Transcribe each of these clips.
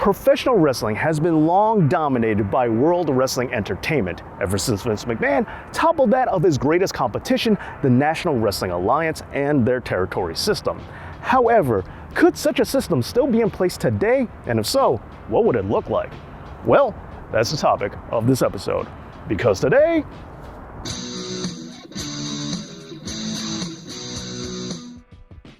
Professional wrestling has been long dominated by World Wrestling Entertainment, ever since Vince McMahon toppled that of his greatest competition, the National Wrestling Alliance, and their territory system. However, could such a system still be in place today? And if so, what would it look like? Well, that's the topic of this episode. Because today,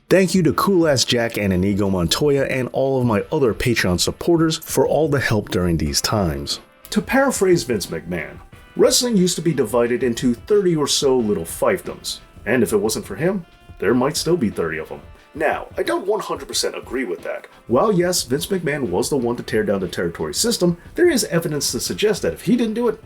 thank you to Cool Ass Jack and Inigo Montoya and all of my other Patreon supporters for all the help during these times. To paraphrase Vince McMahon, wrestling used to be divided into 30 or so little fiefdoms, and if it wasn't for him, there might still be 30 of them. Now, I don't 100% agree with that. While yes, Vince McMahon was the one to tear down the territory system, there is evidence to suggest that if he didn't do it,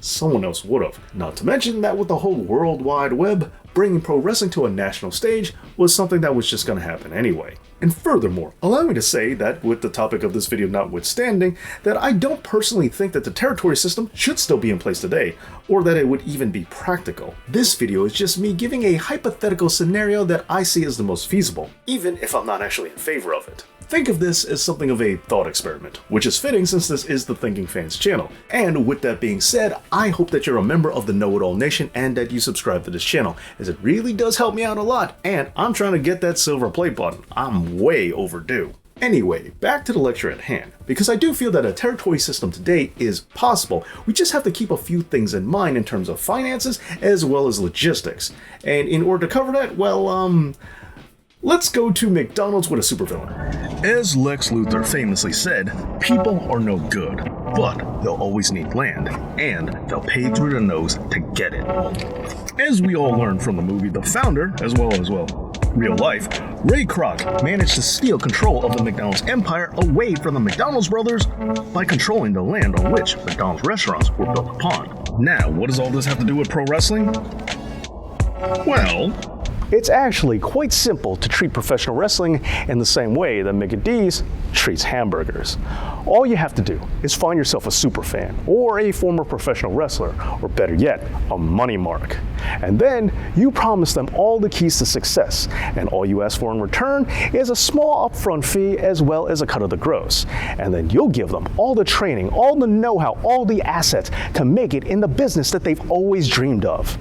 someone else would have. Not to mention that with the whole World Wide Web, bringing pro wrestling to a national stage was something that was just going to happen anyway. And furthermore, allow me to say that, with the topic of this video notwithstanding, that I don't personally think that the territory system should still be in place today, or that it would even be practical. This video is just me giving a hypothetical scenario that I see as the most feasible, even if I'm not actually in favor of it. Think of this as something of a thought experiment, which is fitting since this is the Thinking Fans channel. And with that being said, I hope that you're a member of the Know It All Nation and that you subscribe to this channel, as it really does help me out a lot, and I'm trying to get that silver play button. I'm way overdue. Anyway, back to the lecture at hand, because I do feel that a territory system today is possible. We just have to keep a few things in mind in terms of finances as well as logistics. And in order to cover that, well, let's go to McDonald's with a supervillain. As Lex Luthor famously said, people are no good, but they'll always need land, and they'll pay through the nose to get it. As we all learned from the movie, the founder, as well as, real life, Ray Kroc managed to steal control of the McDonald's empire away from the McDonald's brothers by controlling the land on which McDonald's restaurants were built upon. Now, what does all this have to do with pro wrestling? Well, it's actually quite simple to treat professional wrestling in the same way that Mickey D's treats hamburgers. All you have to do is find yourself a superfan, or a former professional wrestler, or better yet, a money mark. And then you promise them all the keys to success, and all you ask for in return is a small upfront fee as well as a cut of the gross. And then you'll give them all the training, all the know-how, all the assets to make it in the business that they've always dreamed of.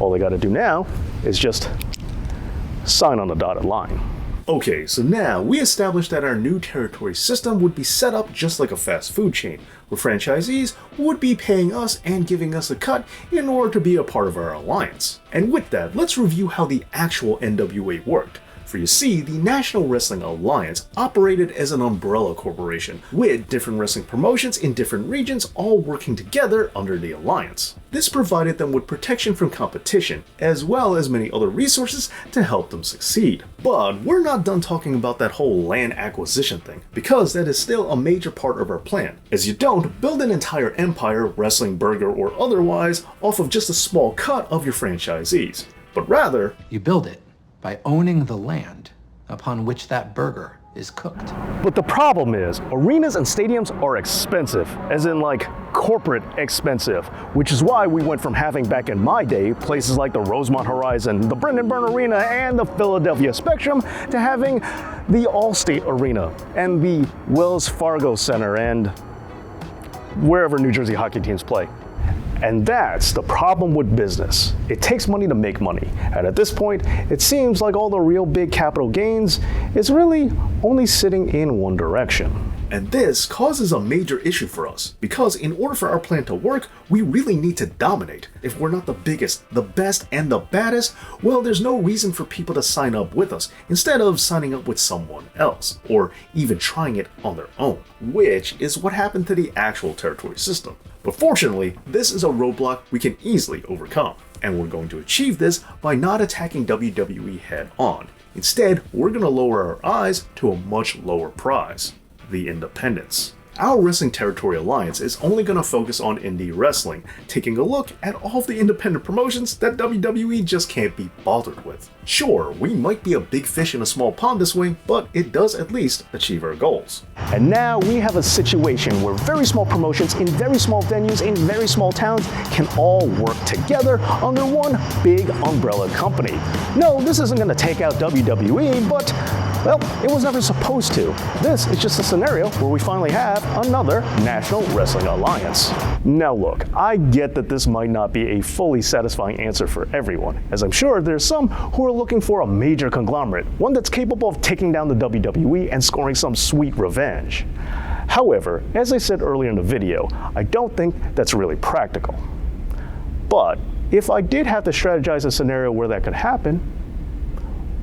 All they gotta do now is just sign on the dotted line. Okay, so now we established that our new territory system would be set up just like a fast food chain, where franchisees would be paying us and giving us a cut in order to be a part of our alliance. And with that, let's review how the actual NWA worked. For you see, the National Wrestling Alliance operated as an umbrella corporation, with different wrestling promotions in different regions all working together under the alliance. This provided them with protection from competition, as well as many other resources to help them succeed. But we're not done talking about that whole land acquisition thing, because that is still a major part of our plan, as you don't build an entire empire, wrestling, burger, or otherwise, off of just a small cut of your franchisees, but rather, you build it by owning the land upon which that burger is cooked. But the problem is, arenas and stadiums are expensive, as in like corporate expensive, which is why we went from having back in my day places like the Rosemont Horizon, the Brendan Byrne Arena, and the Philadelphia Spectrum to having the Allstate Arena and the Wells Fargo Center and wherever New Jersey hockey teams play. And that's the problem with business. It takes money to make money. And at this point, it seems like all the real big capital gains is really only sitting in one direction. And this causes a major issue for us, because in order for our plan to work, we really need to dominate. If we're not the biggest, the best, and the baddest, well, there's no reason for people to sign up with us, instead of signing up with someone else, or even trying it on their own, which is what happened to the actual territory system. But fortunately, this is a roadblock we can easily overcome, and we're going to achieve this by not attacking WWE head on. Instead, we're going to lower our eyes to a much lower prize: the independents. Our Wrestling Territory Alliance is only going to focus on indie wrestling, taking a look at all of the independent promotions that WWE just can't be bothered with. Sure, we might be a big fish in a small pond this way, but it does at least achieve our goals. And now we have a situation where very small promotions in very small venues in very small towns can all work together under one big umbrella company. No, this isn't going to take out WWE, but Well, it was never supposed to. This is just a scenario where we finally have another National Wrestling Alliance. Now look, I get that this might not be a fully satisfying answer for everyone, as I'm sure there's some who are looking for a major conglomerate, one that's capable of taking down the WWE and scoring some sweet revenge. However, as I said earlier in the video, I don't think that's really practical. But if I did have to strategize a scenario where that could happen,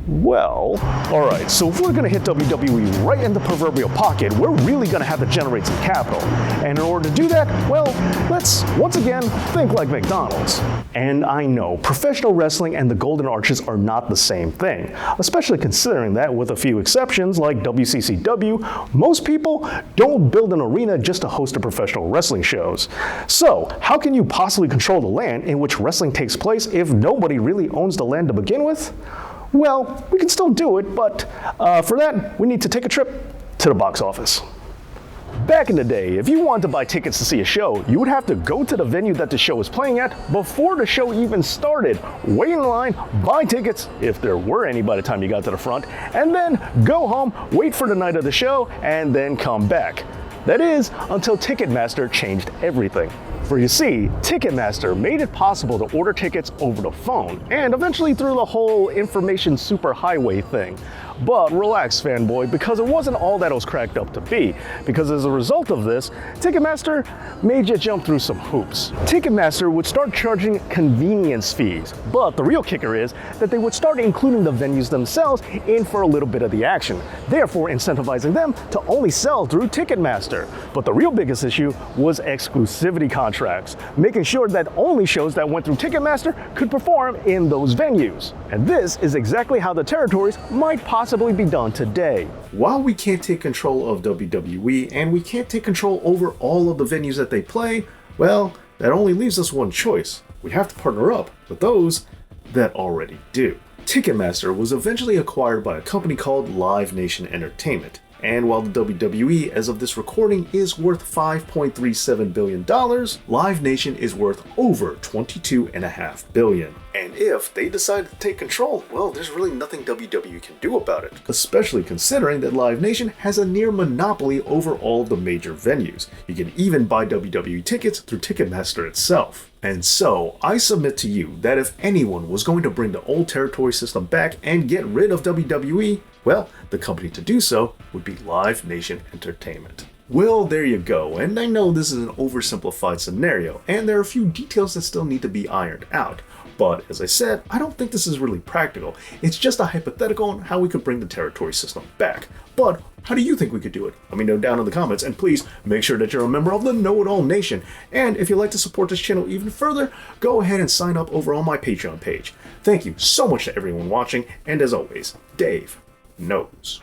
well, alright, so if we're going to hit WWE right in the proverbial pocket, we're really going to have to generate some capital. And in order to do that, well, let's once again think like McDonald's. And I know, professional wrestling and the Golden Arches are not the same thing, especially considering that with a few exceptions like WCCW, most people don't build an arena just to host a professional wrestling shows. So, how can you possibly control the land in which wrestling takes place if nobody really owns the land to begin with? Well, we can still do it, but for that, we need to take a trip to the box office. Back in the day, if you wanted to buy tickets to see a show, you would have to go to the venue that the show was playing at before the show even started, wait in line, buy tickets, if there were any by the time you got to the front, and then go home, wait for the night of the show, and then come back. That is, until Ticketmaster changed everything. For you see, Ticketmaster made it possible to order tickets over the phone, and eventually through the whole information superhighway thing. But relax, fanboy, because it wasn't all that it was cracked up to be. Because as a result of this, Ticketmaster made you jump through some hoops. Ticketmaster would start charging convenience fees, but the real kicker is that they would start including the venues themselves in for a little bit of the action, therefore incentivizing them to only sell through Ticketmaster. But the real biggest issue was exclusivity contracts, making sure that only shows that went through Ticketmaster could perform in those venues. And this is exactly how the territories might possibly be done today. While we can't take control of WWE and we can't take control over all of the venues that they play, well, that only leaves us one choice. We have to partner up with those that already do. Ticketmaster was eventually acquired by a company called Live Nation Entertainment. And while the WWE, as of this recording, is worth $5.37 billion, Live Nation is worth over $22.5 billion. And if they decide to take control, well, there's really nothing WWE can do about it, especially considering that Live Nation has a near monopoly over all of the major venues. You can even buy WWE tickets through Ticketmaster itself. And so, I submit to you that if anyone was going to bring the old territory system back and get rid of WWE, well, the company to do so would be Live Nation Entertainment. Well, there you go, and I know this is an oversimplified scenario, and there are a few details that still need to be ironed out. But as I said, I don't think this is really practical. It's just a hypothetical on how we could bring the territory system back. But how do you think we could do it? Let me know down in the comments, and please make sure that you're a member of the Know-It-All Nation. And if you'd like to support this channel even further, go ahead and sign up over on my Patreon page. Thank you so much to everyone watching, and as always, Dave knows.